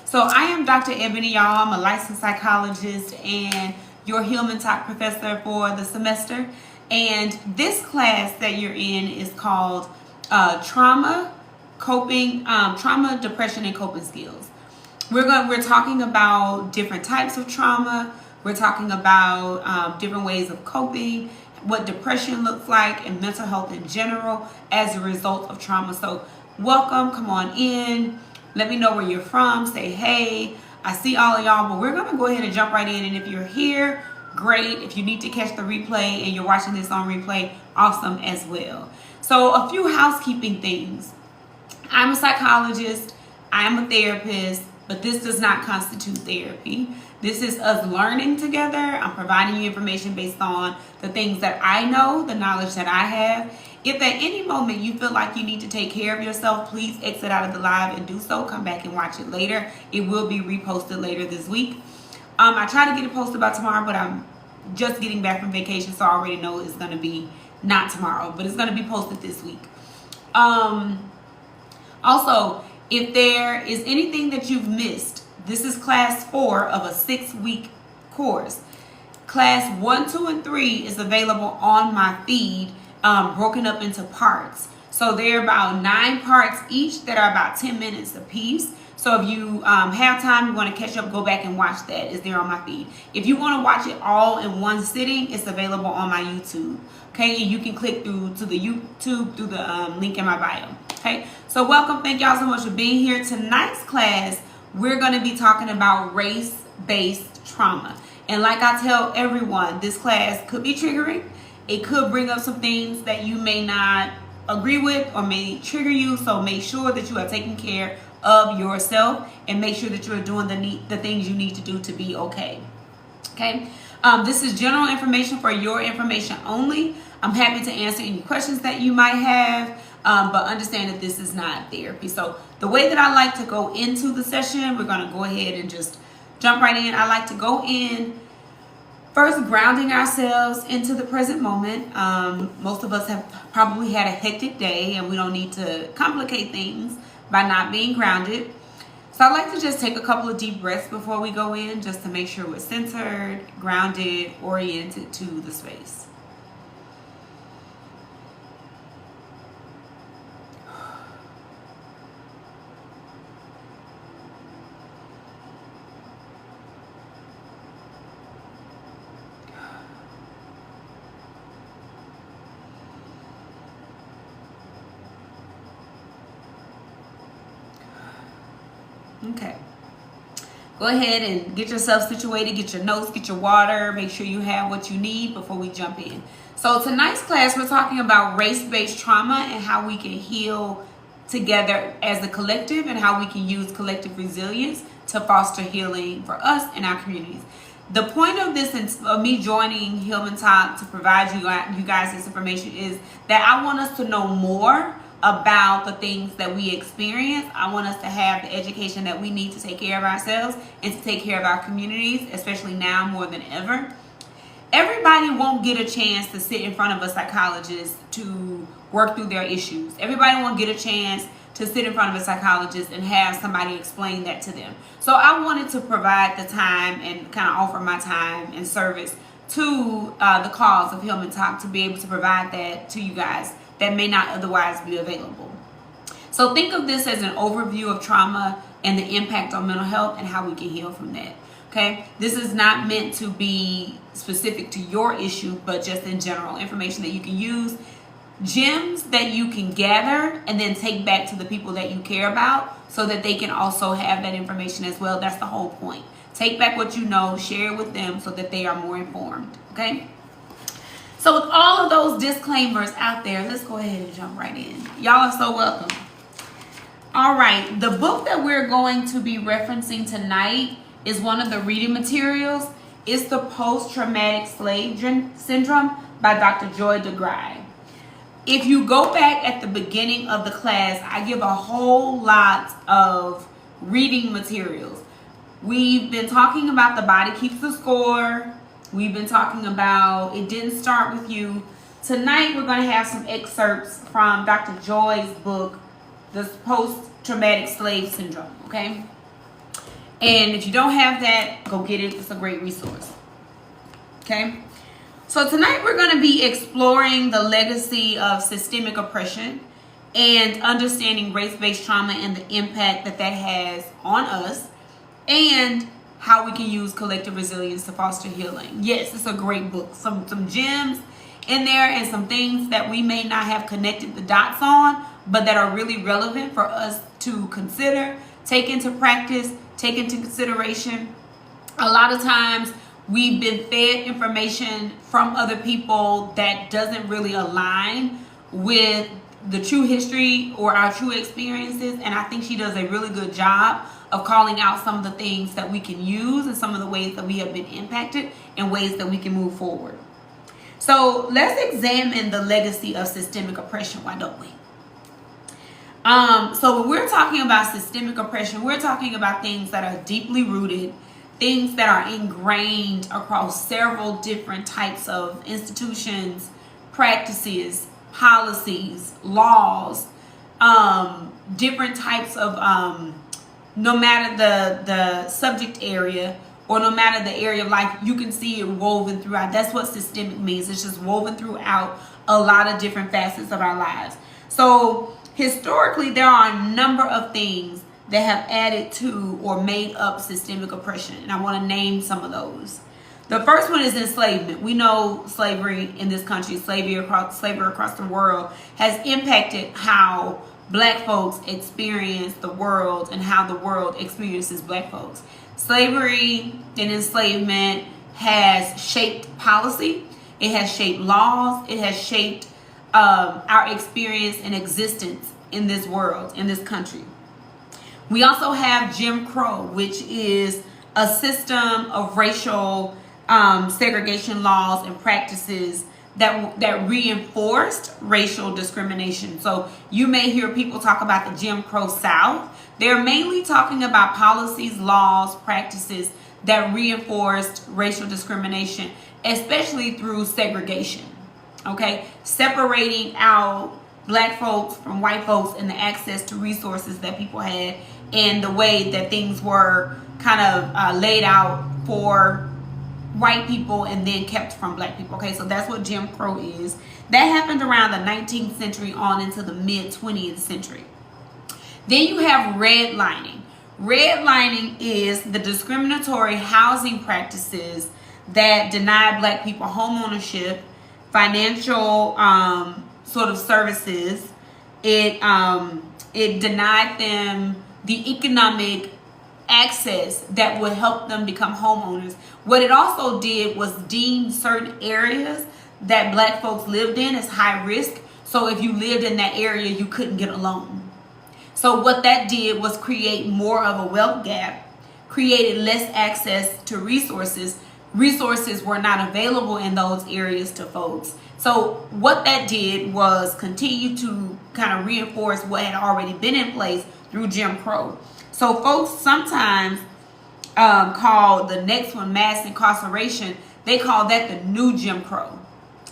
So I am Dr. Ebony, y'all. I'm a licensed psychologist and your Human Talk professor for the semester. And this class that you're in is called Trauma, Depression, and Coping Skills. We're talking about different types of trauma. We're talking about different ways of coping, what depression looks like, and mental health in general as a result of trauma. So welcome, come on in. Let me know where you're from. Say hey. I see all of y'all, but we're going to go ahead and jump right in. And if you're here, great. If you need to catch the replay and you're watching this on replay, awesome as well. So a few housekeeping things. I'm a psychologist. I'm a therapist, but this does not constitute therapy. This is us learning together. I'm providing you information based on the things that I know, the knowledge that I have. If at any moment you feel like you need to take care of yourself, please exit out of the live and do so. Come back and watch it later. It will be reposted later this week. I try to get it posted by tomorrow, but I'm just getting back from vacation, so I already know it's going to be not tomorrow, but it's going to be posted this week. Also, if there is anything that you've missed, this is class 4 of a 6-week course. Class 1, 2, and 3 is available on my feed, broken up into parts. So they're about 9 parts each that are about 10 minutes a piece. So if you have time, you want to catch up, go back and watch that. It's there on my feed. If you want to watch it all in one sitting, it's available on my YouTube. Okay, and you can click through to the YouTube through the link in my bio. Okay, so welcome. Thank y'all so much for being here. Tonight's class, we're going to be talking about race-based trauma. And like I tell everyone, this class could be triggering. It could bring up some things that you may not agree with or may trigger you. So make sure that you are taking care of yourself and make sure that you are doing the things you need to do to be okay. Okay. This is general information for your information only. I'm happy to answer any questions that you might have, but understand that this is not therapy. So the way that I like to go into the session, we're going to go ahead and just jump right in. I like to go in first, grounding ourselves into the present moment. Most of us have probably had a hectic day and we don't need to complicate things by not being grounded. So I like to just take a couple of deep breaths before we go in, just to make sure we're centered, grounded, oriented to the space. Okay. Go ahead and get yourself situated, get your notes, get your water, make sure you have what you need before we jump in. So tonight's class, we're talking about race-based trauma and how we can heal together as a collective and how we can use collective resilience to foster healing for us and our communities. The point of this, of me joining Human Talk to provide you guys this information, is that I want us to know more about the things that we experience. I want us to have the education that we need to take care of ourselves and to take care of our communities, especially now more than ever. Everybody won't get a chance to sit in front of a psychologist to work through their issues. Everybody won't get a chance to sit in front of a psychologist and have somebody explain that to them. So I wanted to provide the time and kind of offer my time and service to the cause of Human Talk to be able to provide that to you guys that may not otherwise be available. So think of this as an overview of trauma and the impact on mental health and how we can heal from that. Okay, this is not meant to be specific to your issue, but just in general information that you can use, gems that you can gather and then take back to the people that you care about so that they can also have that information as well. That's the whole point. Take back what you know, share it with them so that they are more informed. Okay. So with all of those disclaimers out there, let's go ahead and jump right in. Y'all are so welcome. All right, the book that we're going to be referencing tonight is one of the reading materials. It's The Post-Traumatic Slave Syndrome by Dr. Joy DeGruy. If you go back at the beginning of the class, I give a whole lot of reading materials. We've been talking about The Body Keeps the Score. We've been talking about It Didn't Start With You. Tonight, we're going to have some excerpts from Dr. Joy's book, The Post-Traumatic Slave Syndrome, okay? And if you don't have that, go get it. It's a great resource. Okay? So tonight we're going to be exploring the legacy of systemic oppression and understanding race-based trauma and the impact that that has on us, and how we can use collective resilience to foster healing. Yes, it's a great book. Some gems in there and some things that we may not have connected the dots on, but that are really relevant for us to consider, take into practice, take into consideration. A lot of times we've been fed information from other people that doesn't really align with the true history or our true experiences, and I think she does a really good job of calling out some of the things that we can use and some of the ways that we have been impacted and ways that we can move forward. So let's examine the legacy of systemic oppression, why don't we? So when we're talking about systemic oppression, we're talking about things that are deeply rooted, things that are ingrained across several different types of institutions, practices, policies, laws, different types of, no matter the subject area or no matter the area of life, you can see it woven throughout. That's what systemic means. It's just woven throughout a lot of different facets of our lives. So historically, there are a number of things that have added to or made up systemic oppression, and I want to name some of those. The first one is enslavement. We know slavery in this country, slavery across the world, has impacted how Black folks experience the world and how the world experiences Black folks. Slavery and enslavement has shaped policy. It has shaped laws. It has shaped our experience and existence in this world, in this country. We also have Jim Crow, which is a system of racial segregation laws and practices that reinforced racial discrimination. So you may hear people talk about the Jim Crow South. They're mainly talking about policies, laws, practices that reinforced racial discrimination, especially through segregation. Okay, separating out Black folks from white folks and the access to resources that people had, and the way that things were kind of laid out for white people and then kept from Black people. Okay, so that's what Jim Crow is. That happened around the 19th century on into the mid 20th century. Then you have redlining. Redlining is the discriminatory housing practices that deny Black people home ownership, financial sort of services. It denied them the economic access that would help them become homeowners. What it also did was deem certain areas that Black folks lived in as high risk. So if you lived in that area, you couldn't get a loan. So what that did was create more of a wealth gap, created less access to resources. Resources were not available in those areas to folks. So what that did was continue to kind of reinforce what had already been in place through Jim Crow. So folks sometimes call the next one mass incarceration. They call that the new Jim Crow.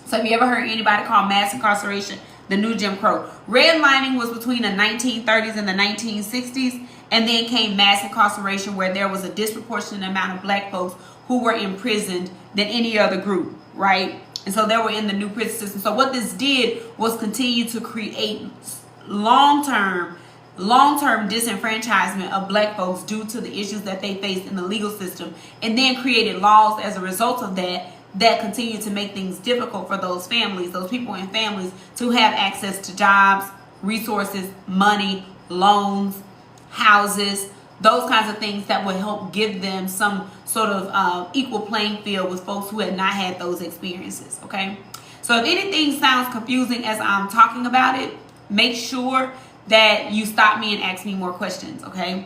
So have you ever heard anybody call mass incarceration the new Jim Crow? Redlining was between the 1930s and the 1960s, and then came mass incarceration, where there was a disproportionate amount of Black folks who were imprisoned than any other group, right? And so they were in the new prison system. So what this did was continue to create long-term disenfranchisement of Black folks due to the issues that they faced in the legal system, and then created laws as a result of that continue to make things difficult for those families, those people and families, to have access to jobs, resources, money, loans, houses, those kinds of things that would help give them some sort of equal playing field with folks who had not had those experiences. Okay, so if anything sounds confusing as I'm talking about it, make sure that you stop me and ask me more questions. Okay,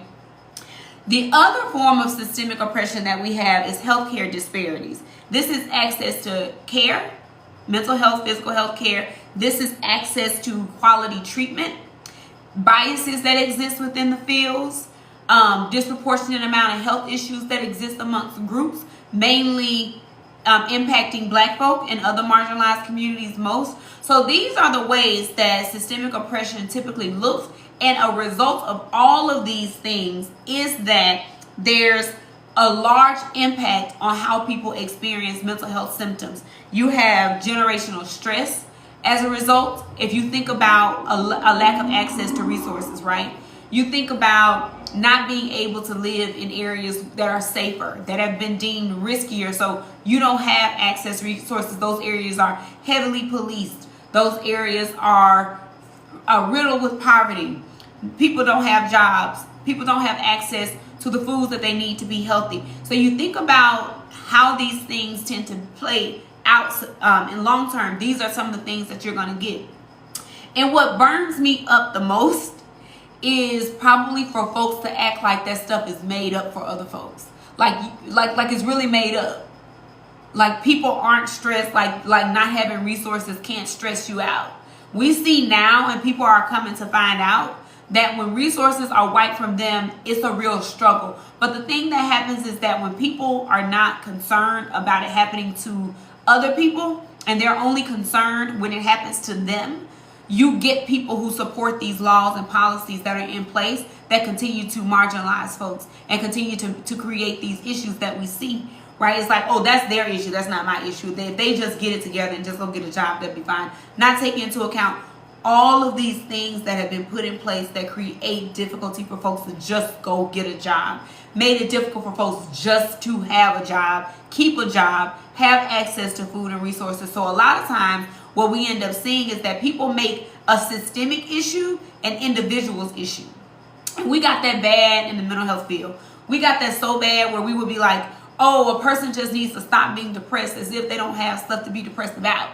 the other form of systemic oppression that we have is healthcare disparities. This is access to care, mental health, physical health care. This is access to quality treatment, biases that exist within the fields, disproportionate amount of health issues that exist amongst groups, mainly impacting Black folk and other marginalized communities most. So these are the ways that systemic oppression typically looks, and a result of all of these things is that there's a large impact on how people experience mental health symptoms. You have generational stress as a result. If you think about a lack of access to resources, right? You think about not being able to live in areas that are safer, that have been deemed riskier, so you don't have access to resources. Those areas are heavily policed. Those areas are riddled with poverty. People don't have jobs. People don't have access to the foods that they need to be healthy. So you think about how these things tend to play out in long term. These are some of the things that you're going to get. And what burns me up the most is probably for folks to act like that stuff is made up for other folks. Like it's really made up. Like people aren't stressed, like not having resources can't stress you out. We see now, and people are coming to find out, that when resources are wiped from them, it's a real struggle. But the thing that happens is that when people are not concerned about it happening to other people, and they're only concerned when it happens to them, you get people who support these laws and policies that are in place that continue to marginalize folks and continue to create these issues that we see, right? It's like, oh, that's their issue. That's not my issue. If they just get it together and just go get a job, that'd be fine. Not taking into account all of these things that have been put in place that create difficulty for folks to just go get a job. Made it difficult for folks just to have a job, keep a job, have access to food and resources. So a lot of times what we end up seeing is that people make a systemic issue an individual's issue. And we got that bad in the mental health field. We got that so bad where we would be like, oh, a person just needs to stop being depressed, as if they don't have stuff to be depressed about.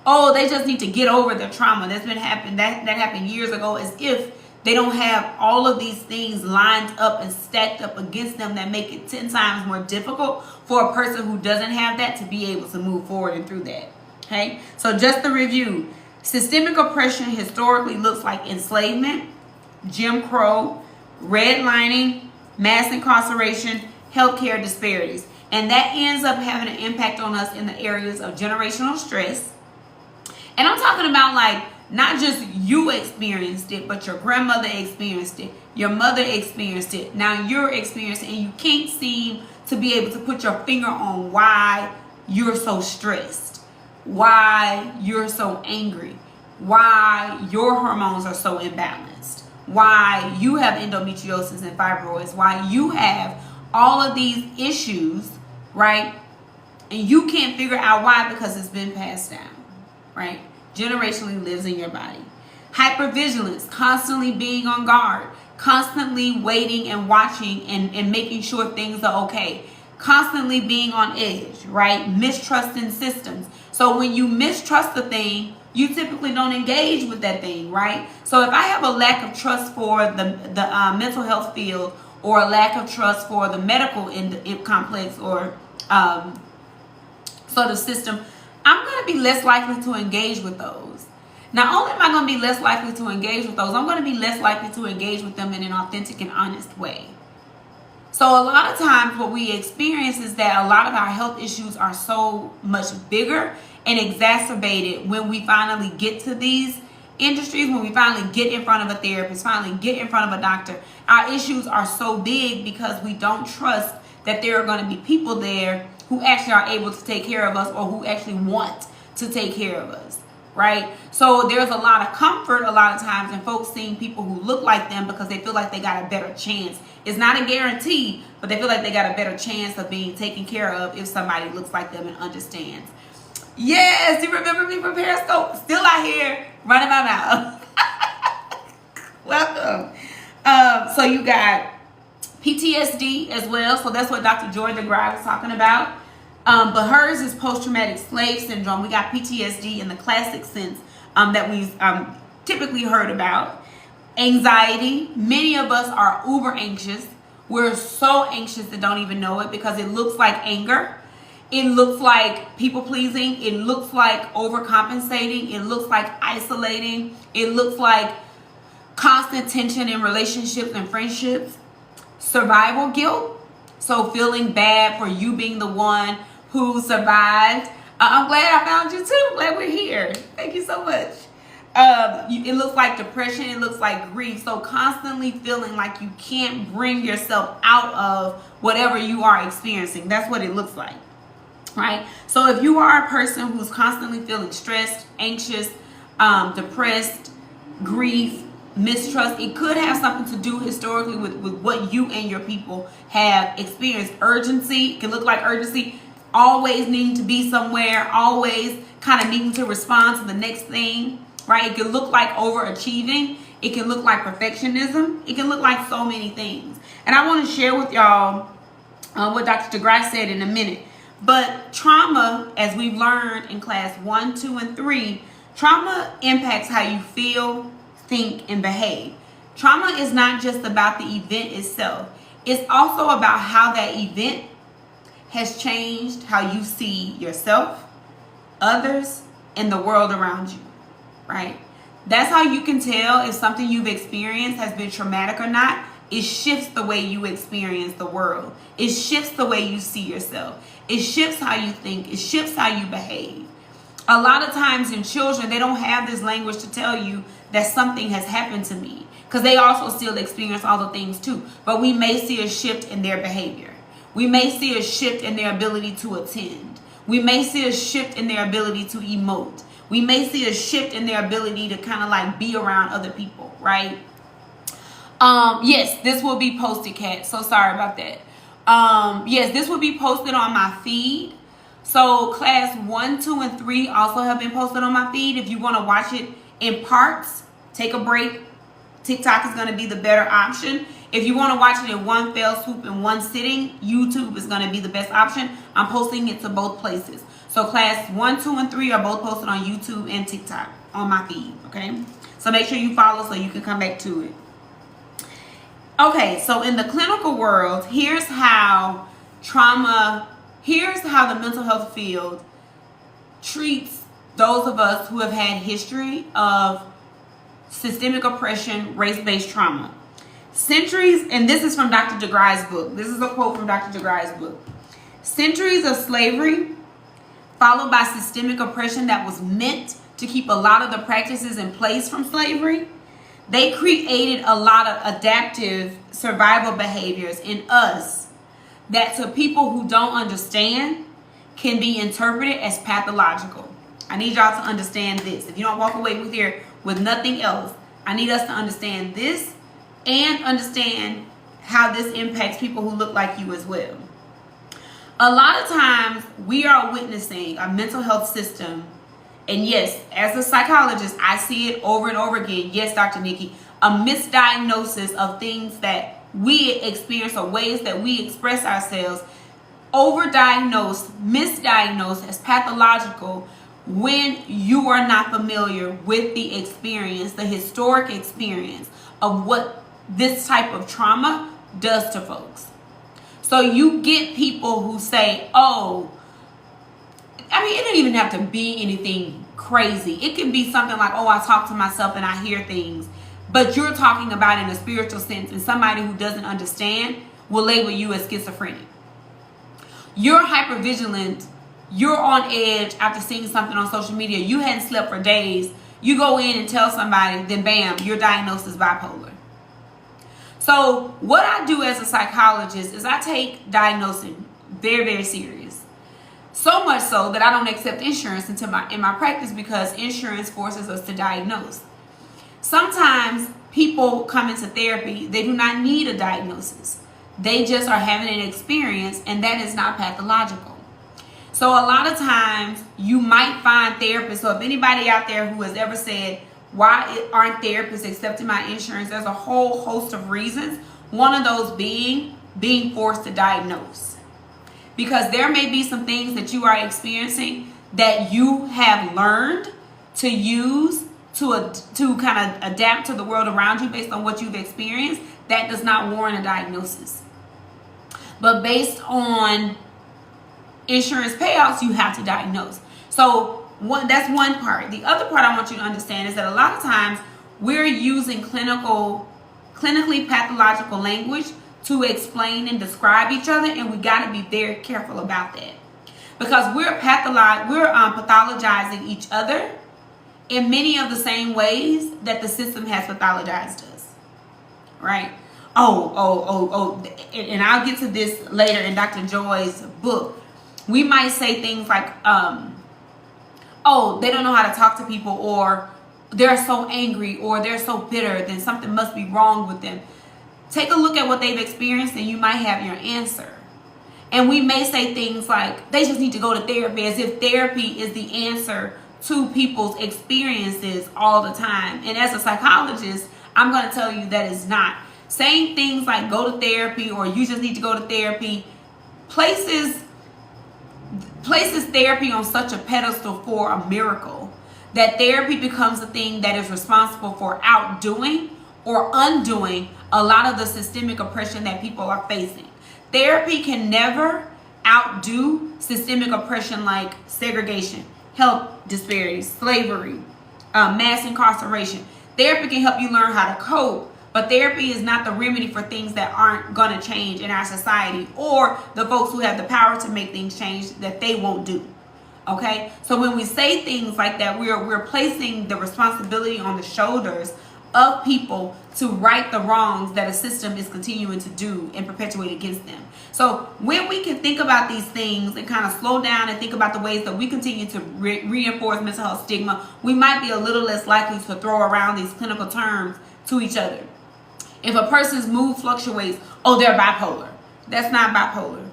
Oh, they just need to get over their trauma that happened years ago, as if they don't have all of these things lined up and stacked up against them that make it 10 times more difficult for a person who doesn't have that to be able to move forward and through that. Okay, so just to review, systemic oppression historically looks like enslavement, Jim Crow, redlining, mass incarceration, healthcare disparities. And that ends up having an impact on us in the areas of generational stress. And I'm talking about like not just you experienced it, but your grandmother experienced it, your mother experienced it, now you're experiencing it, and you can't seem to be able to put your finger on why you're so stressed, why you're so angry, why your hormones are so imbalanced, why you have endometriosis and fibroids, why you have all of these issues, right? And you can't figure out why, because it's been passed down, right? Generationally lives in your body. Hypervigilance, constantly being on guard, constantly waiting and watching and making sure things are okay. Constantly being on edge, right? Mistrusting systems. So when you mistrust the thing, you typically don't engage with that thing, right? So if I have a lack of trust for the mental health field, or a lack of trust for the medical complex or sort of system, I'm going to be less likely to engage with those. Not only am I going to be less likely to engage with those, I'm going to be less likely to engage with them in an authentic and honest way. So a lot of times what we experience is that a lot of our health issues are so much bigger and exacerbated when we finally get to these industries, when we finally get in front of a therapist, finally get in front of a doctor. Our issues are so big because we don't trust that there are going to be people there who actually are able to take care of us, or who actually want to take care of us, right? So there's a lot of comfort a lot of times in folks seeing people who look like them because they feel like they got a better chance. It's not a guarantee, but they feel like they got a better chance of being taken care of if somebody looks like them and understands. Yes, you remember me from Periscope? Still out here running my mouth. Welcome. So you got PTSD as well. So that's what Dr. Joy DeGrasse was talking about. But hers is post-traumatic slave syndrome. We got PTSD in the classic sense that we've typically heard about. Anxiety. Many of us are uber anxious. We're so anxious that don't even know it, because it looks like anger. It looks like people pleasing. It looks like overcompensating. It looks like isolating. It looks like constant tension in relationships and friendships. Survival guilt. So feeling bad for you being the one who survived. I'm glad I found you too. I'm glad we're here. Thank you so much. it looks like depression, it looks like grief. So constantly feeling like you can't bring yourself out of whatever you are experiencing. That's what it looks like, right? So if you are a person who's constantly feeling stressed, anxious, depressed, grief, mistrust, it could have something to do historically with what you and your people have experienced. Urgency, it can look like urgency, always needing to be somewhere, always kind of needing to respond to the next thing, right? It can look like overachieving. It can look like perfectionism. It can look like so many things. And I want to share with y'all what Dr. DeGrasse said in a minute. But trauma, as we've learned in class 1, 2, and 3, trauma impacts how you feel, think, and behave. Trauma is not just about the event itself. It's also about how that event has changed how you see yourself, others, and the world around you, right? That's how you can tell if something you've experienced has been traumatic or not. It shifts the way you experience the world. It shifts the way you see yourself. It shifts how you think. It shifts how you behave. A lot of times in children, they don't have this language to tell you that something has happened to me, because they also still experience all the things too. But we may see a shift in their behavior. We may see a shift in their ability to attend. We may see a shift in their ability to emote. We may see a shift in their ability to kind of like be around other people, right? Yes, this will be posted, Kat. So sorry about that. Yes, this will be posted on my feed. So class 1, 2, and 3 also have been posted on my feed. If you want to watch it in parts, take a break. TikTok is going to be the better option. If you want to watch it in one fell swoop in one sitting, YouTube is going to be the best option. I'm posting it to both places. So class 1, 2, and 3 are both posted on YouTube and TikTok on my feed, okay? So make sure you follow so you can come back to it. Okay, so in the clinical world, here's how the mental health field treats those of us who have had history of systemic oppression, race-based trauma. Centuries, and this is from Dr. DeGrasse's book. This is a quote from Dr. DeGrasse's book. Centuries of slavery, followed by systemic oppression that was meant to keep a lot of the practices in place from slavery, they created a lot of adaptive survival behaviors in us that to people who don't understand can be interpreted as pathological. I need y'all to understand this. If you don't walk away with here with nothing else, I need us to understand this and understand how this impacts people who look like you as well. A lot of times we are witnessing a mental health system, and yes, as a psychologist, I see it over and over again. Yes, Dr. Nikki, a misdiagnosis of things that we experience or ways that we express ourselves, overdiagnosed, misdiagnosed as pathological when you are not familiar with the experience, the historic experience of what this type of trauma does to folks. So you get people who say, oh, I mean, it doesn't even have to be anything crazy. It can be something like, oh, I talk to myself and I hear things. But you're talking about in a spiritual sense, and somebody who doesn't understand will label you as schizophrenic. You're hypervigilant. You're on edge after seeing something on social media. You hadn't slept for days. You go in and tell somebody, then bam, you're diagnosed as bipolar. So what I do as a psychologist is I take diagnosing very, very serious. So much so that I don't accept insurance in my practice, because insurance forces us to diagnose. Sometimes people come into therapy, they do not need a diagnosis. They just are having an experience, and that is not pathological. So a lot of times you might find therapists. So if anybody out there who has ever said, why aren't therapists accepting my insurance? There's a whole host of reasons. One of those being forced to diagnose. Because there may be some things that you are experiencing that you have learned to use to kind of adapt to the world around you based on what you've experienced. That does not warrant a diagnosis. But based on insurance payouts, you have to diagnose. So that's one part. The other part I want you to understand is that a lot of times we're using clinically pathological language to explain and describe each other, and we got to be very careful about that, because we're pathologizing each other in many of the same ways that the system has pathologized us, right? And I'll get to this later in Dr. Joy's book. We might say things like, they don't know how to talk to people, or they're so angry, or they're so bitter, then something must be wrong with them. Take a look at what they've experienced and you might have your answer. And we may say things like, they just need to go to therapy, as if therapy is the answer to people's experiences all the time. And as a psychologist, I'm going to tell you that it's not. Saying things like go to therapy or you just need to go to therapy places therapy on such a pedestal for a miracle that therapy becomes the thing that is responsible for outdoing or undoing a lot of the systemic oppression that people are facing. Therapy can never outdo systemic oppression like segregation, health disparities, slavery, mass incarceration. Therapy can help you learn how to cope, but therapy is not the remedy for things that aren't going to change in our society, or the folks who have the power to make things change that they won't do. Okay? So when we say things like that, we're placing the responsibility on the shoulders of people to right the wrongs that a system is continuing to do and perpetuate against them. So when we can think about these things and kind of slow down and think about the ways that we continue to reinforce mental health stigma, we might be a little less likely to throw around these clinical terms to each other. If a person's mood fluctuates, they're bipolar. That's not bipolar.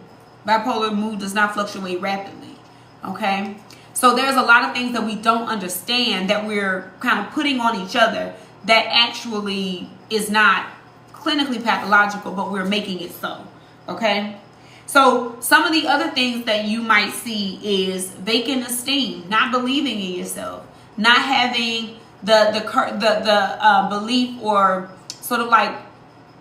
Bipolar mood does not fluctuate rapidly. Okay? So there's a lot of things that we don't understand that we're kind of putting on each other that actually is not clinically pathological, but we're making it so. Okay? So some of the other things that you might see is vacant esteem, not believing in yourself, not having the belief or sort of like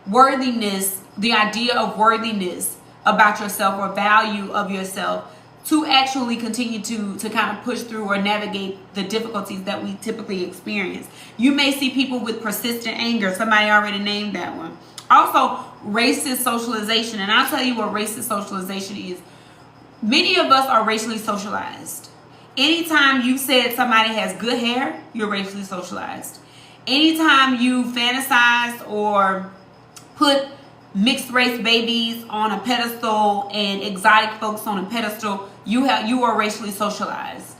worthiness, the idea of worthiness about yourself or value of yourself to actually continue to kind of push through or navigate the difficulties that we typically experience. You may see people with persistent anger. Somebody already named that one. Also, racist socialization. And I'll tell you what racist socialization is. Many of us are racially socialized. Anytime you said somebody has good hair, you're racially socialized. Anytime you fantasize or put mixed race babies on a pedestal and exotic folks on a pedestal, you are racially socialized.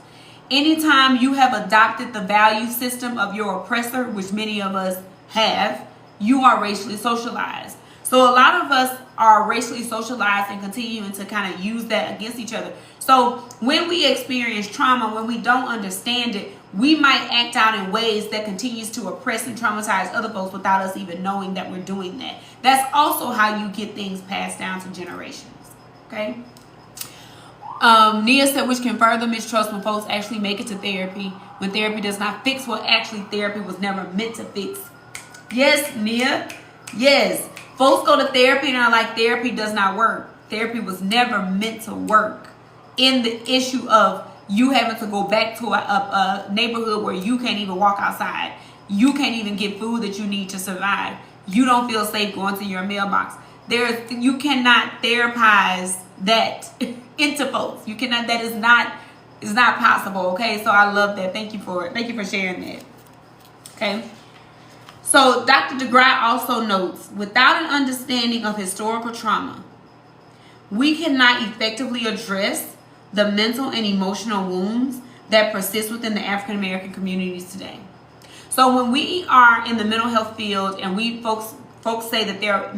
Anytime you have adopted the value system of your oppressor, which many of us have, you are racially socialized. So a lot of us are racially socialized and continuing to kind of use that against each other. So when we experience trauma, when we don't understand it, we might act out in ways that continues to oppress and traumatize other folks without us even knowing that we're doing that. That's also how you get things passed down to generations. Okay? Nia said, which can further mistrust when folks actually make it to therapy, when therapy does not fix what actually therapy was never meant to fix. Yes, Nia. Yes. Folks go to therapy and are like, therapy does not work. Therapy was never meant to work. In the issue of you having to go back to a neighborhood where you can't even walk outside. You can't even get food that you need to survive. You don't feel safe going to your mailbox. You cannot therapize that into folks. You cannot. That is not possible. Okay, so I love that. Thank you for sharing that. Okay. So Dr. DeGrasse also notes, without an understanding of historical trauma, we cannot effectively address the mental and emotional wounds that persist within the African American communities today. So when we are in the mental health field and folks say that they're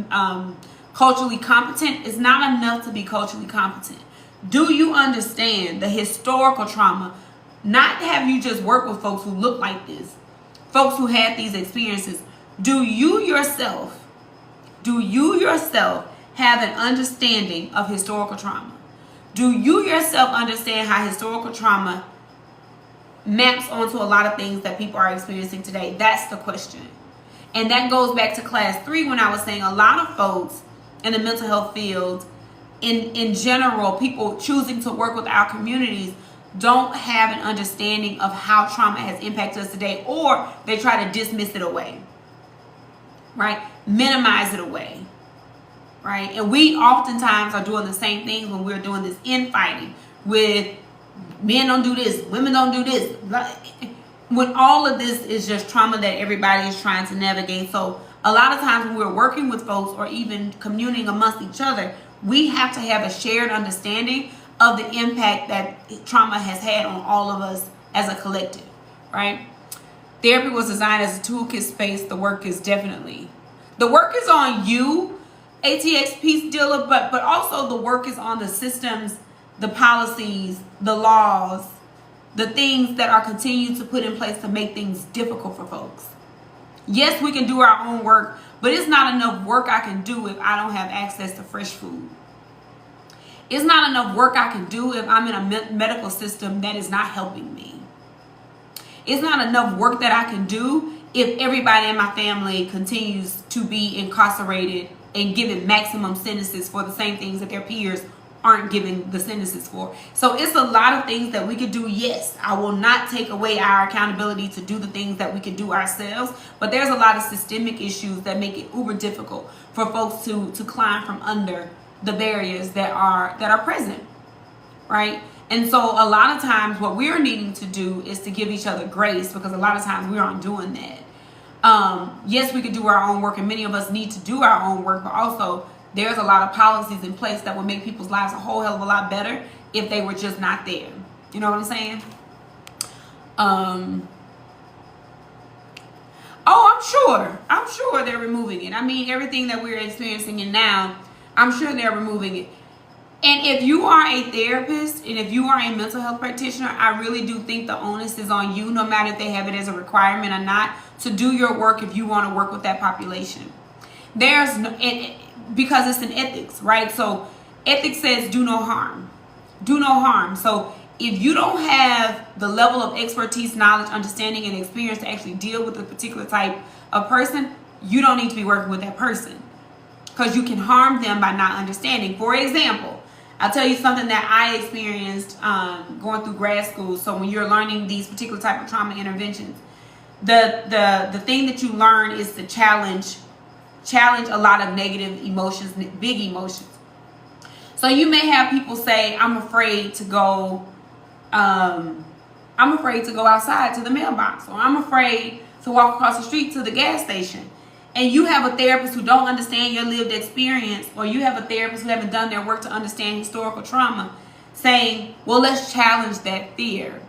culturally competent, it's not enough to be culturally competent. Do you understand the historical trauma? Not have you just work with folks who look like this, folks who had these experiences. Do you yourself have an understanding of historical trauma? Do you yourself understand how historical trauma maps onto a lot of things that people are experiencing today? That's the question. And that goes back to class 3 when I was saying a lot of folks in the mental health field, in general, people choosing to work with our communities don't have an understanding of how trauma has impacted us today, or they try to dismiss it away, right? Minimize it away. Right? And we oftentimes are doing the same things when we're doing this infighting with men don't do this, women don't do this. when all of this is just trauma that everybody is trying to navigate. So a lot of times when we're working with folks or even communing amongst each other, we have to have a shared understanding of the impact that trauma has had on all of us as a collective, right? Therapy was designed as a toolkit space. The work is on you, ATX Peace Dealer, but also the work is on the systems, the policies, the laws, the things that are continued to put in place to make things difficult for folks. Yes, we can do our own work, but it's not enough work I can do if I don't have access to fresh food. It's not enough work I can do if I'm in a medical system that is not helping me. It's not enough work that I can do if everybody in my family continues to be incarcerated and given maximum sentences for the same things that their peers aren't giving the sentences for. So it's a lot of things that we could do. Yes, I will not take away our accountability to do the things that we could do ourselves, but there's a lot of systemic issues that make it uber difficult for folks to climb from under the barriers that are present, right? And so a lot of times what we're needing to do is to give each other grace, because a lot of times we aren't doing that. Yes, we could do our own work, and many of us need to do our own work, but also there's a lot of policies in place that would make people's lives a whole hell of a lot better if they were just not there. You know what I'm saying? I'm sure they're removing it. I mean, everything that we're experiencing it now, I'm sure they're removing it. And if you are a therapist and if you are a mental health practitioner, I really do think the onus is on you, no matter if they have it as a requirement or not, to do your work if you want to work with that population. There's no, because it's an ethics, right? So ethics says do no harm. Do no harm. So if you don't have the level of expertise, knowledge, understanding, and experience to actually deal with a particular type of person, you don't need to be working with that person, because you can harm them by not understanding. For example, I'll tell you something that I experienced going through grad school. So when you're learning these particular type of trauma interventions, the thing that you learn is to challenge a lot of negative emotions, big emotions. So you may have people say, I'm afraid to go outside to the mailbox, or I'm afraid to walk across the street to the gas station. And you have a therapist who don't understand your lived experience, or you have a therapist who haven't done their work to understand historical trauma, saying, well, let's challenge that fear.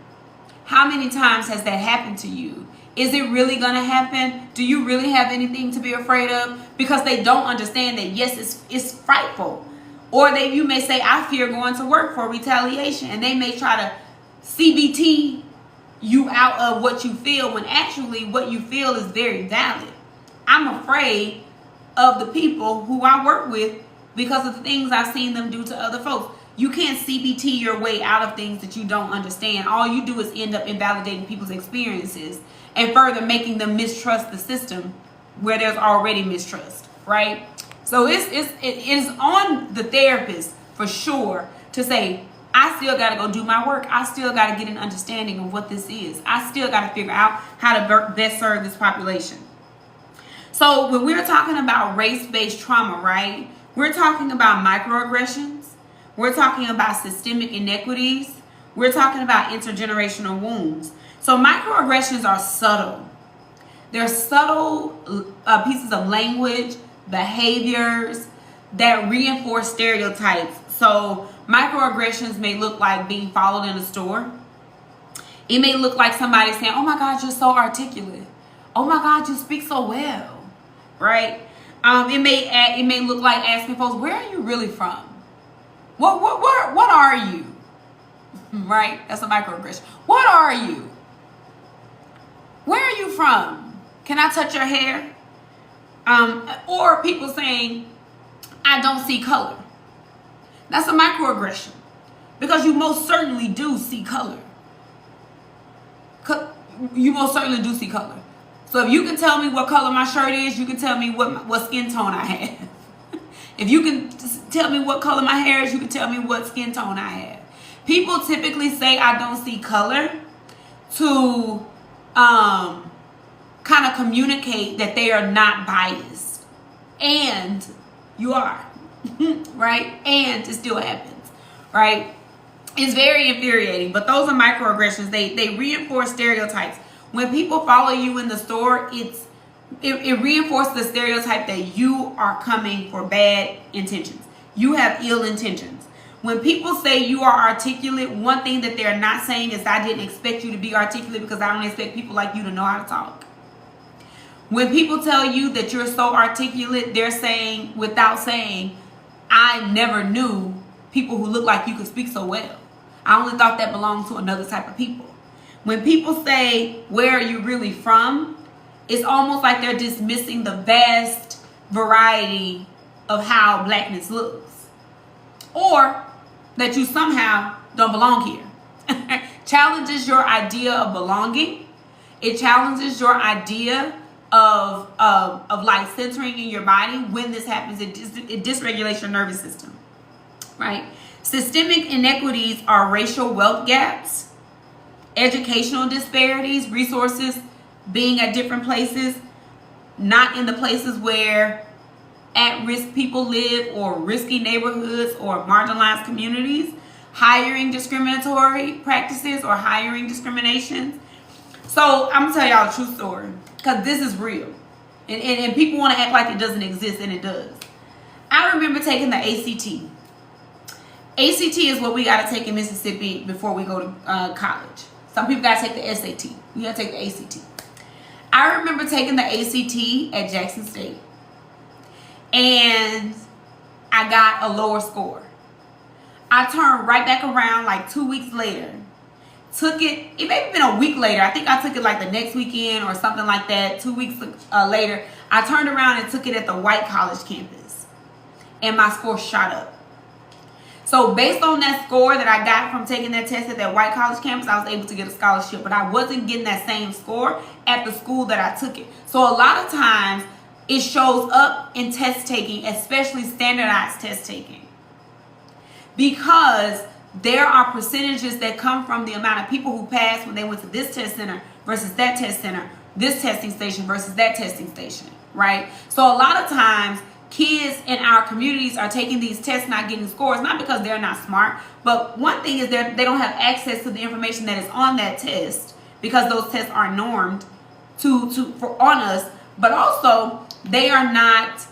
How many times has that happened to you? Is it really going to happen? Do you really have anything to be afraid of? Because they don't understand that, yes, it's frightful. Or you may say, I fear going to work for retaliation. And they may try to CBT you out of what you feel, when actually what you feel is very valid. I'm afraid of the people who I work with because of the things I've seen them do to other folks. You can't CBT your way out of things that you don't understand. All you do is end up invalidating people's experiences and further making them mistrust the system where there's already mistrust, right? So it is on the therapist for sure to say, I still got to go do my work. I still got to get an understanding of what this is. I still got to figure out how to best serve this population. So when we're talking about race-based trauma, right, we're talking about microaggressions. We're talking about systemic inequities. We're talking about intergenerational wounds. So microaggressions are subtle. They're subtle pieces of language, behaviors that reinforce stereotypes. So microaggressions may look like being followed in a store. It may look like somebody saying, oh my God, you're so articulate. Oh my God, you speak so well. Right? It may look like asking folks, where are you really from? What are you? Right? That's a microaggression. What are you? Where are you from? Can I touch your hair? Or people saying, I don't see color. That's a microaggression, because you most certainly do see color. You most certainly do see color. So if you can tell me what color my shirt is, you can tell me what skin tone I have. If you can tell me what color my hair is, you can tell me what skin tone I have. People typically say I don't see color to kind of communicate that they are not biased. And you are, right? And it still happens, right? It's very infuriating, but those are microaggressions. They reinforce stereotypes. When people follow you in the store, it reinforces the stereotype that you are coming for bad intentions. You have ill intentions. When people say you are articulate, one thing that they're not saying is I didn't expect you to be articulate because I don't expect people like you to know how to talk. When people tell you that you're so articulate, they're saying, without saying, I never knew people who look like you could speak so well. I only thought that belonged to another type of people. When people say, where are you really from? It's almost like they're dismissing the vast variety of how blackness looks. Or that you somehow don't belong here. Challenges your idea of belonging. It challenges your idea of like centering in your body. When this happens, it dysregulates your nervous system, right? Systemic inequities are racial wealth gaps, educational disparities, resources being at different places, not in the places where at-risk people live, or risky neighborhoods or marginalized communities, hiring discriminatory practices or hiring discriminations. So I'm gonna tell y'all a true story, because this is real. And people want to act like it doesn't exist, and it does. I remember taking the ACT. ACT is what we got to take in Mississippi before we go to college. Some people got to take the SAT. You got to take the ACT. I remember taking the ACT at Jackson State, and I got a lower score. I turned right back around like 2 weeks later. Took it may have been a week later. I think I took it like the next weekend or something like that. 2 weeks later, I turned around and took it at the white college campus, and my score shot up. So based on that score that I got from taking that test at that white college campus, I was able to get a scholarship, but I wasn't getting that same score at the school that I took it. So a lot of times it shows up in test taking, especially standardized test taking, because there are percentages that come from the amount of people who passed when they went to this test center versus that test center, this testing station versus that testing station, right? So a lot of times kids in our communities are taking these tests, not getting scores, not because they're not smart, but one thing is that they don't have access to the information that is on that test, because those tests are normed on us, but also they are not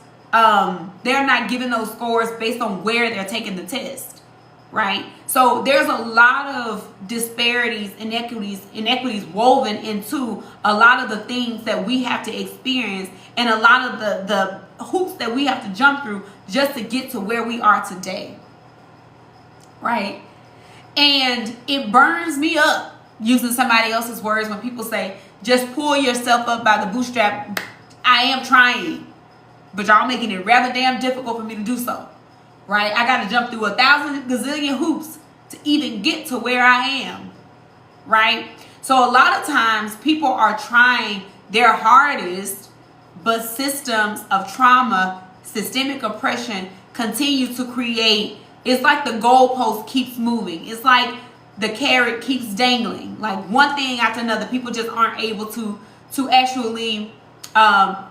given those scores based on where they're taking the test, right? So there's a lot of disparities, inequities woven into a lot of the things that we have to experience, and a lot of the hoops that we have to jump through just to get to where we are today, right? And it burns me up, using somebody else's words, when people say, just pull yourself up by the bootstrap. I am trying, but y'all making it rather damn difficult for me to do so, right? I got to jump through 1,000 gazillion hoops to even get to where I am, right? So a lot of times people are trying their hardest, but systems of trauma, systemic oppression continue to create. It's like the goalpost keeps moving. It's like the carrot keeps dangling, like one thing after another. People just aren't able to actually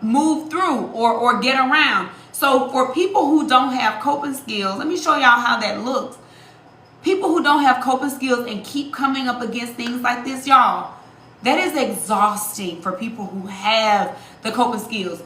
move through or get around. So for people who don't have coping skills, let me show y'all how that looks. People who don't have coping skills and keep coming up against things like this, y'all, that is exhausting for people who have the coping skills.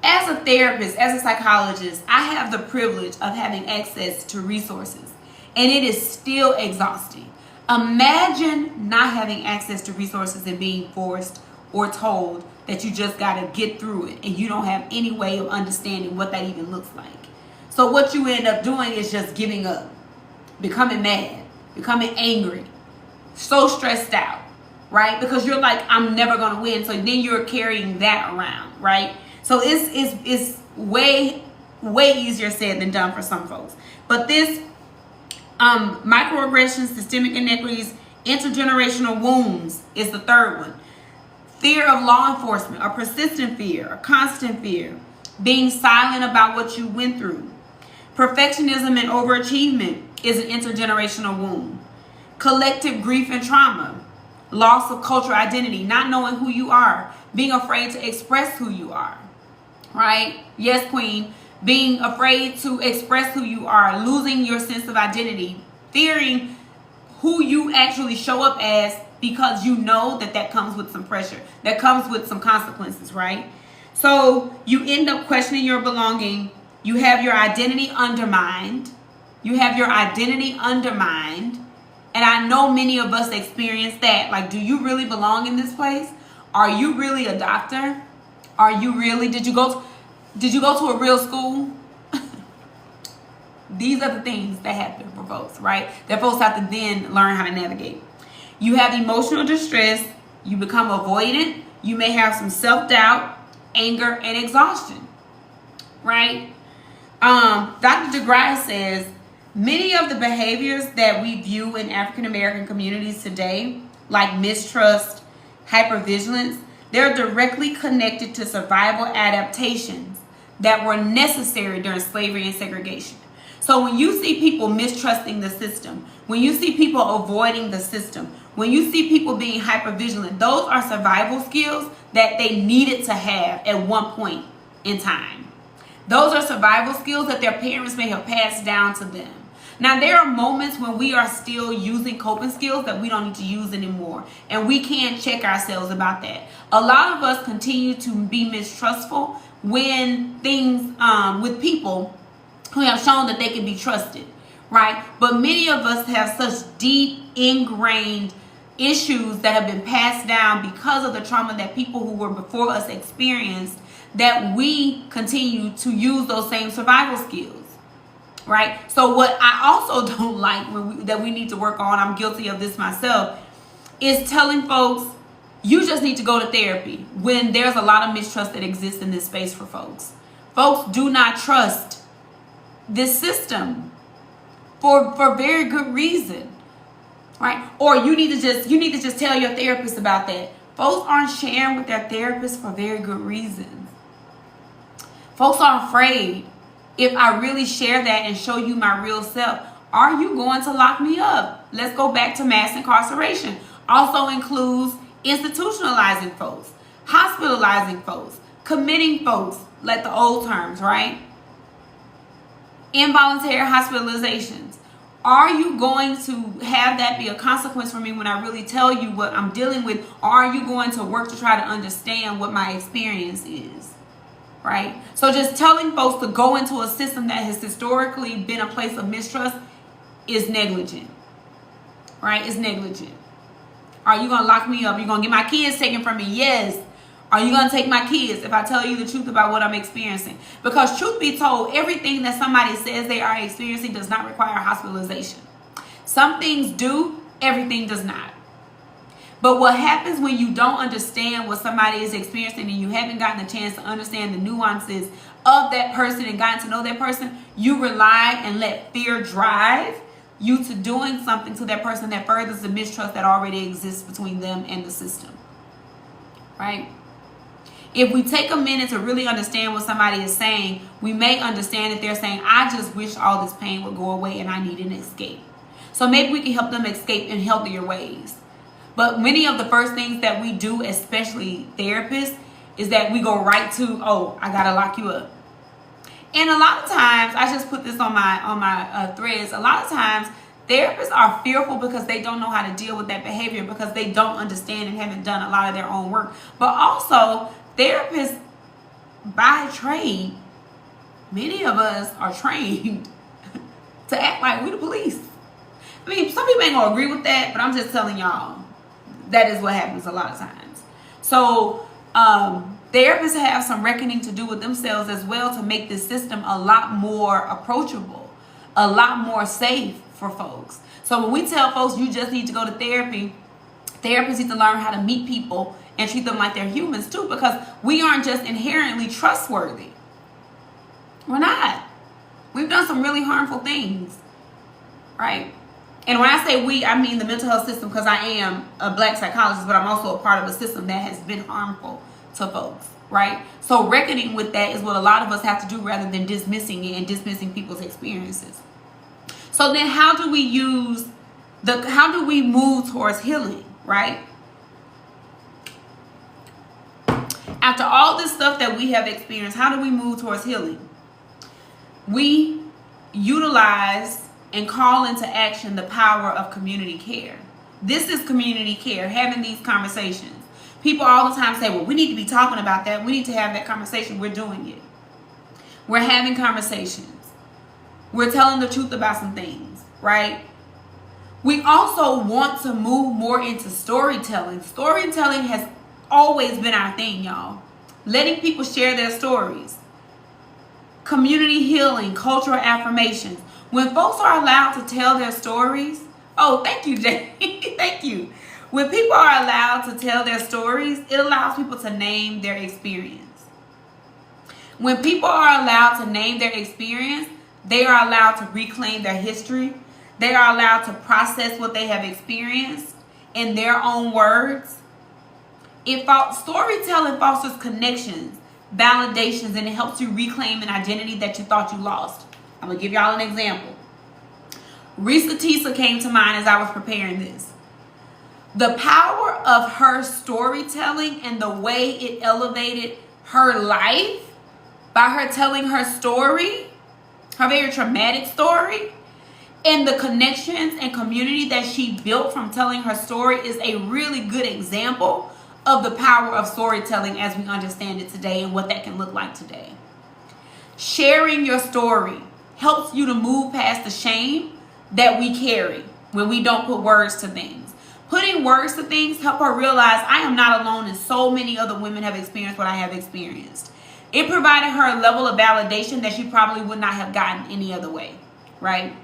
As a therapist, as a psychologist, I have the privilege of having access to resources, and it is still exhausting. Imagine not having access to resources and being forced or told that you just got to get through it, and you don't have any way of understanding what that even looks like. So what you end up doing is just giving up, becoming mad, becoming angry, so stressed out, right? Because you're like, I'm never going to win. So then you're carrying that around, right? So it's way easier said than done for some folks. But this microaggressions, systemic inequities, intergenerational wounds is the third one. Fear of law enforcement, a persistent fear, a constant fear, being silent about what you went through. Perfectionism and overachievement is an intergenerational wound. Collective grief and trauma, loss of cultural identity, not knowing who you are, being afraid to express who you are, right? Yes, queen. Being afraid to express who you are, losing your sense of identity, fearing who you actually show up as because you know that that comes with some pressure, that comes with some consequences, right? So you end up questioning your belonging. You have your identity undermined. You have your identity undermined. And I know many of us experience that. Like, do you really belong in this place? Are you really a doctor? Are you really, did you go to a real school? These are the things that happen for folks, right? That folks have to then learn how to navigate. You have emotional distress. You become avoidant. You may have some self-doubt, anger, and exhaustion, right? Dr. DeGrasse says, many of the behaviors that we view in African American communities today, like mistrust, hypervigilance, they're directly connected to survival adaptations that were necessary during slavery and segregation. So when you see people mistrusting the system, when you see people avoiding the system, when you see people being hypervigilant, those are survival skills that they needed to have at one point in time. Those are survival skills that their parents may have passed down to them. Now, there are moments when we are still using coping skills that we don't need to use anymore. And we can check ourselves about that. A lot of us continue to be mistrustful when things with people who have shown that they can be trusted, right? But many of us have such deep, ingrained issues that have been passed down because of the trauma that people who were before us experienced, that we continue to use those same survival skills, right? So what I also don't like that we need to work on, I'm guilty of this myself, is telling folks, you just need to go to therapy when there's a lot of mistrust that exists in this space for folks. Folks do not trust this system for very good reason, right? Or you need to just tell your therapist about that. Folks aren't sharing with their therapist for very good reasons. Folks are afraid, if I really share that and show you my real self, are you going to lock me up? Let's go back to mass incarceration. Also includes institutionalizing folks, hospitalizing folks, committing folks, like the old terms, right? Involuntary hospitalizations. Are you going to have that be a consequence for me when I really tell you what I'm dealing with? Or are you going to work to try to understand what my experience is? Right? So just telling folks to go into a system that has historically been a place of mistrust is negligent. Right? It's negligent. Are you going to lock me up? Are you going to get my kids taken from me? Yes. Are you going to take my kids if I tell you the truth about what I'm experiencing? Because truth be told, everything that somebody says they are experiencing does not require hospitalization. Some things do, everything does not. But what happens when you don't understand what somebody is experiencing and you haven't gotten a chance to understand the nuances of that person and gotten to know that person, you rely and let fear drive you to doing something to that person that furthers the mistrust that already exists between them and the system. Right? If we take a minute to really understand what somebody is saying, we may understand that they're saying, I just wish all this pain would go away and I need an escape. So maybe we can help them escape in healthier ways. But many of the first things that we do, especially therapists, is that we go right to, oh, I gotta lock you up. And a lot of times, I just put this on my threads, a lot of times therapists are fearful because they don't know how to deal with that behavior because they don't understand and haven't done a lot of their own work. But also, therapists by trade, many of us are trained to act like we're the police. I mean, some people ain't gonna agree with that, but I'm just telling y'all, that is what happens a lot of times. So therapists have some reckoning to do with themselves as well to make this system a lot more approachable, a lot more safe for folks. So when we tell folks you just need to go to therapy, therapists need to learn how to meet people and treat them like they're humans too, because we aren't just inherently trustworthy. We're not. We've done some really harmful things, right? And when I say we, I mean the mental health system, because I am a Black psychologist, but I'm also a part of a system that has been harmful to folks, right? So reckoning with that is what a lot of us have to do rather than dismissing it and dismissing people's experiences. So then how do we move towards healing, right? After all this stuff that we have experienced, how do we move towards healing? We utilize and call into action the power of community care. This is community care, having these conversations. People all the time say, well, we need to be talking about that. We need to have that conversation. We're doing it. We're having conversations. We're telling the truth about some things, right? We also want to move more into storytelling. Storytelling has always been our thing, y'all. Letting people share their stories. Community healing, cultural affirmations. When folks are allowed to tell their stories, oh, thank you, Jay. Thank you. When people are allowed to tell their stories, it allows people to name their experience. When people are allowed to name their experience, they are allowed to reclaim their history. They are allowed to process what they have experienced in their own words. Storytelling fosters connections, validations, and it helps you reclaim an identity that you thought you lost. I'm going to give y'all an example. Reese Latisa came to mind as I was preparing this. The power of her storytelling and the way it elevated her life by her telling her story, her very traumatic story, and the connections and community that she built from telling her story is a really good example of the power of storytelling as we understand it today and what that can look like today. Sharing your story helps you to move past the shame that we carry when we don't put words to things. Putting words to things help her realize I am not alone and so many other women have experienced what I have experienced. It provided her a level of validation that she probably would not have gotten any other way, right?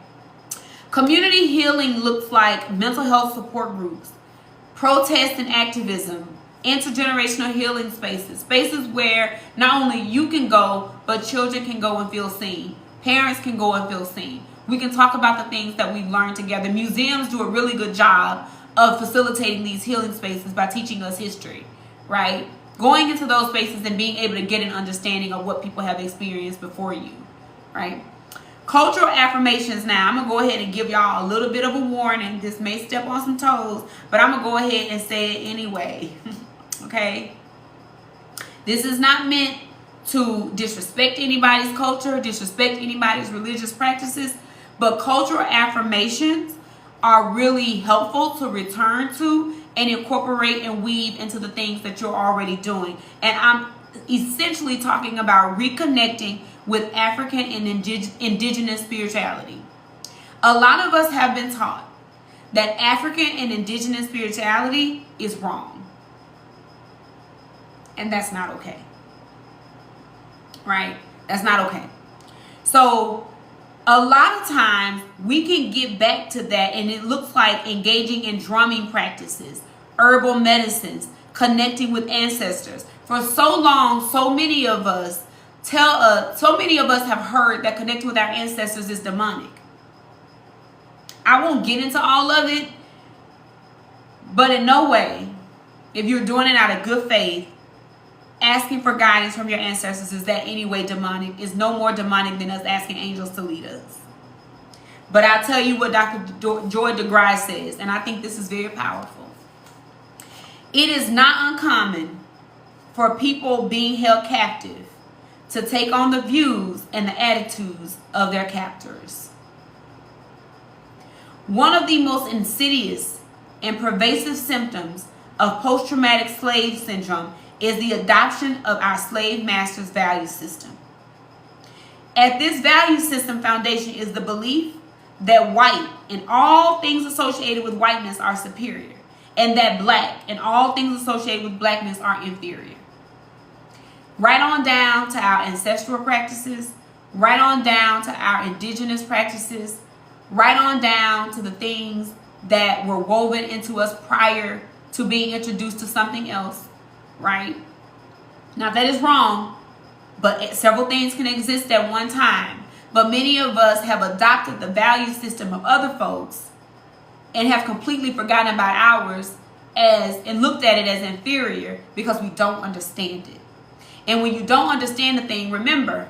Community healing looks like mental health support groups, protest and activism, intergenerational healing spaces, spaces where not only you can go, but children can go and feel seen. Parents can go and feel seen. We can talk about the things that we've learned together. Museums do a really good job of facilitating these healing spaces by teaching us history, right? Going into those spaces and being able to get an understanding of what people have experienced before you, right? Cultural affirmations now. I'm going to go ahead and give y'all a little bit of a warning. This may step on some toes, but I'm going to go ahead and say it anyway, okay? This is not meant to disrespect anybody's culture, disrespect anybody's religious practices, but cultural affirmations are really helpful to return to and incorporate and weave into the things that you're already doing. And I'm essentially talking about reconnecting with African and indigenous spirituality. A lot of us have been taught that African and indigenous spirituality is wrong. And that's not okay. Right? That's not okay. So a lot of times we can get back to that, and it looks like engaging in drumming practices, herbal medicines, connecting with ancestors. For so long, so many of us have heard that connecting with our ancestors is demonic. I won't get into all of it, but in no way, if you're doing it out of good faith, asking for guidance from your ancestors is that any way demonic. Is no more demonic than us asking angels to lead us. But I'll tell you what Dr. Joy DeGrasse says, and I think this is very powerful. It is not uncommon for people being held captive to take on the views and the attitudes of their captors. One of the most insidious and pervasive symptoms of post-traumatic slave syndrome is the adoption of our slave master's value system. At this value system foundation is the belief that white and all things associated with whiteness are superior, and that black and all things associated with blackness are inferior. Right on down to our ancestral practices, right on down to our indigenous practices, right on down to the things that were woven into us prior to being introduced to something else. Right? Now that is wrong, but several things can exist at one time. But many of us have adopted the value system of other folks and have completely forgotten about ours and looked at it as inferior because we don't understand it. And when you don't understand the thing, remember,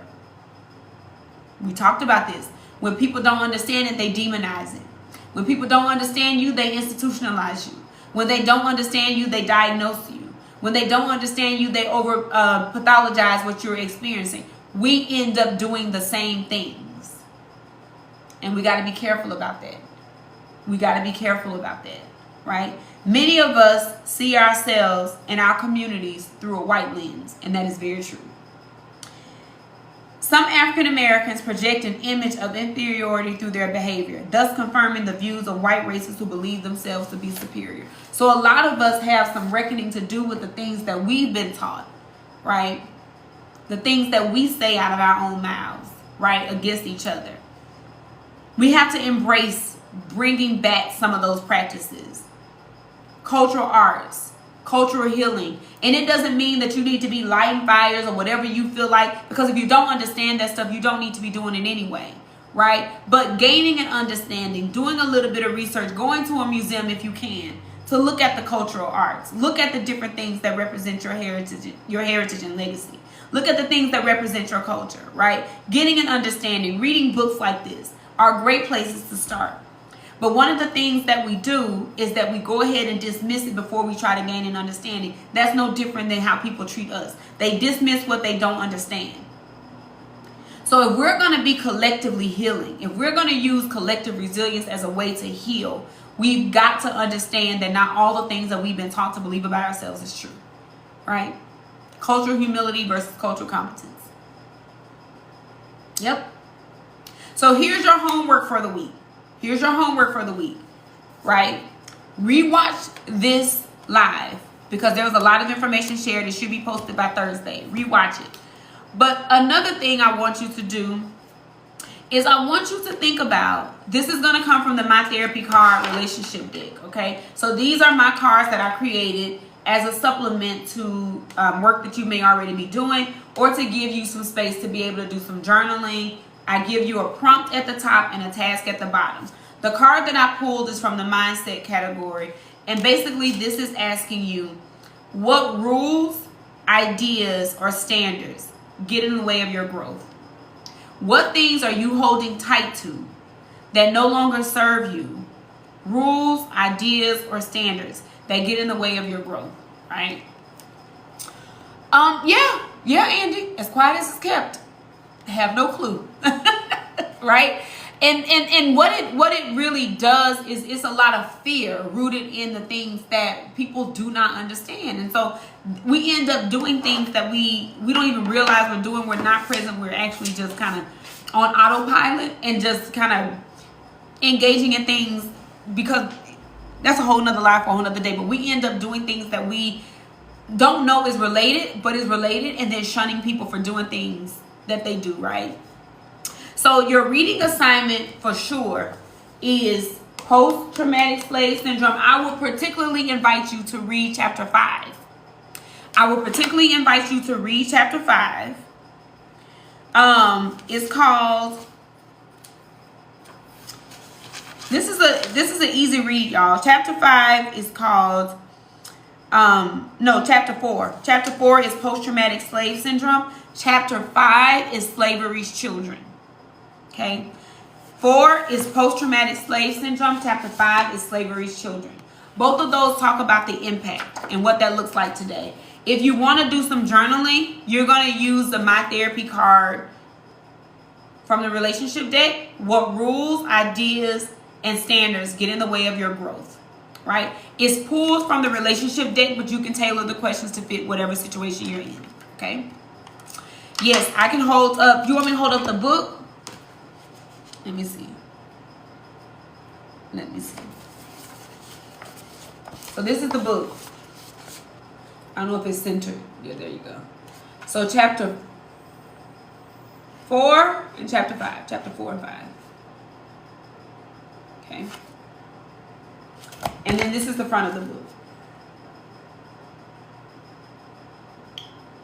we talked about this. When people don't understand it, they demonize it. When people don't understand you, they institutionalize you. When they don't understand you, they diagnose you. When they don't understand you, they pathologize what you're experiencing. We end up doing the same things. And we got to be careful about that. We got to be careful about that. right? Many of us see ourselves and our communities through a white lens, and that is very true. Some African Americans project an image of inferiority through their behavior, thus confirming the views of white racists who believe themselves to be superior. So a lot of us have some reckoning to do with the things that we've been taught, right? The things that we say out of our own mouths, right, against each other. We have to embrace bringing back some of those practices. Cultural arts, cultural healing. And it doesn't mean that you need to be lighting fires or whatever you feel like, because if you don't understand that stuff, you don't need to be doing it anyway, right? But gaining an understanding, doing a little bit of research, going to a museum if you can, to look at the cultural arts, look at the different things that represent your heritage and legacy. Look at the things that represent your culture, right? Getting an understanding, reading books like this are great places to start. But one of the things that we do is that we go ahead and dismiss it before we try to gain an understanding. That's no different than how people treat us. They dismiss what they don't understand. So if we're going to be collectively healing, if we're going to use collective resilience as a way to heal, we've got to understand that not all the things that we've been taught to believe about ourselves is true, right? Cultural humility versus cultural competence. Yep. So here's your homework for the week. Here's your homework for the week, right? Rewatch this live because there was a lot of information shared. It should be posted by Thursday. Rewatch it. But another thing I want you to do is I want you to think about, this is going to come from the My Therapy Card relationship deck, okay? So these are my cards that I created as a supplement to work that you may already be doing, or to give you some space to be able to do some journaling. I give you a prompt at the top and a task at the bottom. The card that I pulled is from the mindset category. And basically this is asking you, what rules, ideas, or standards get in the way of your growth? What things are you holding tight to that no longer serve you? Rules, ideas, or standards that get in the way of your growth, right? Yeah, Andy, as quiet as it's kept. I have no clue. Right? And what it really does is it's a lot of fear rooted in the things that people do not understand. And so we end up doing things that we don't even realize we're doing. We're not present. We're actually just kind of on autopilot and just kind of engaging in things, because that's a whole nother life for a whole nother day. But we end up doing things that we don't know is related, but is related, and then shunning people for doing things that they do, right? So your reading assignment for sure is post-traumatic slave syndrome. I would particularly invite you to read chapter 5. I would particularly invite you to read chapter 5. It's called, this is an easy read, y'all. Chapter 5 is called chapter 4. Chapter 4 is post-traumatic slave syndrome. Chapter 5 is slavery's children. Okay. 4 is post-traumatic slave syndrome. Chapter 5 is slavery's children. Both of those talk about the impact and what that looks like today. If you want to do some journaling, you're going to use the My Therapy card from the relationship deck. What rules, ideas, and standards get in the way of your growth, right? It's pulled from the relationship deck, but you can tailor the questions to fit whatever situation you're in, okay? Yes, I can hold up. You want me to hold up the book? Let me see. So this is the book. I don't know if it's centered. Yeah, there you go. So chapter 4 and chapter 5. Chapter 4 and 5. Okay. And then this is the front of the book.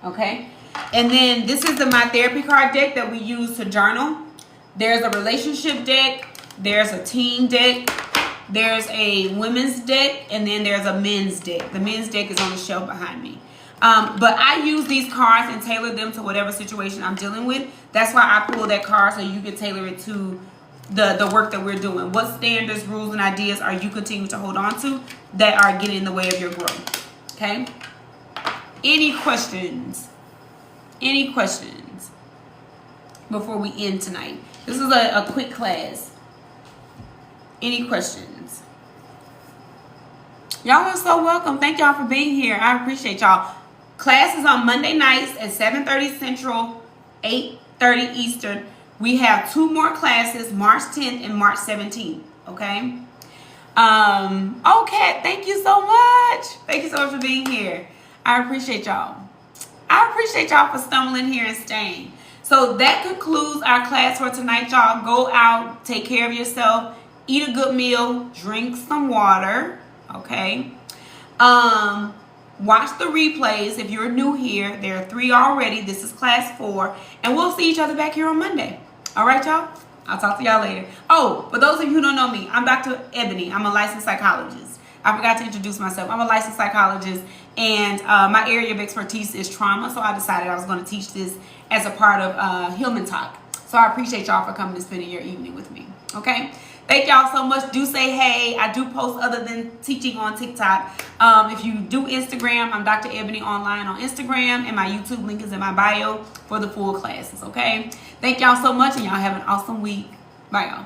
Okay. And then this is the My Therapy card deck that we use to journal. There's a relationship deck. There's a teen deck. There's a women's deck. And then there's a men's deck. The men's deck is on the shelf behind me. But I use these cards and tailor them to whatever situation I'm dealing with. That's why I pull that card, so you can tailor it to the work that we're doing. What standards, rules, and ideas are you continuing to hold on to that are getting in the way of your growth? Okay? Any questions? Any questions before we end tonight? This is a quick class. Any questions? Y'all are so welcome. Thank y'all for being here. I appreciate y'all. Class is on Monday nights at 7:30 Central, 8:30 Eastern. We have 2 more classes, March 10th and March 17th. Okay. Okay. Thank you so much. Thank you so much for being here. I appreciate y'all. I appreciate y'all for stumbling here and staying. So that concludes our class for tonight, y'all. Go out, take care of yourself, eat a good meal, drink some water. Okay. Watch the replays if you're new here. There are 3 already. This is class 4. And we'll see each other back here on Monday. All right, y'all? I'll talk to y'all later. Oh, for those of you who don't know me, I'm Dr. Ebony. I'm a licensed psychologist. I forgot to introduce myself. I'm a licensed psychologist, and my area of expertise is trauma. So I decided I was going to teach this as a part of Hillman Talk. So I appreciate y'all for coming and spending your evening with me. Okay? Thank y'all so much. Do say hey. I do post other than teaching on TikTok. If you do Instagram, I'm Dr. Ebony Online on Instagram, and my YouTube link is in my bio for the full classes, okay? Thank y'all so much, and y'all have an awesome week. Bye, y'all.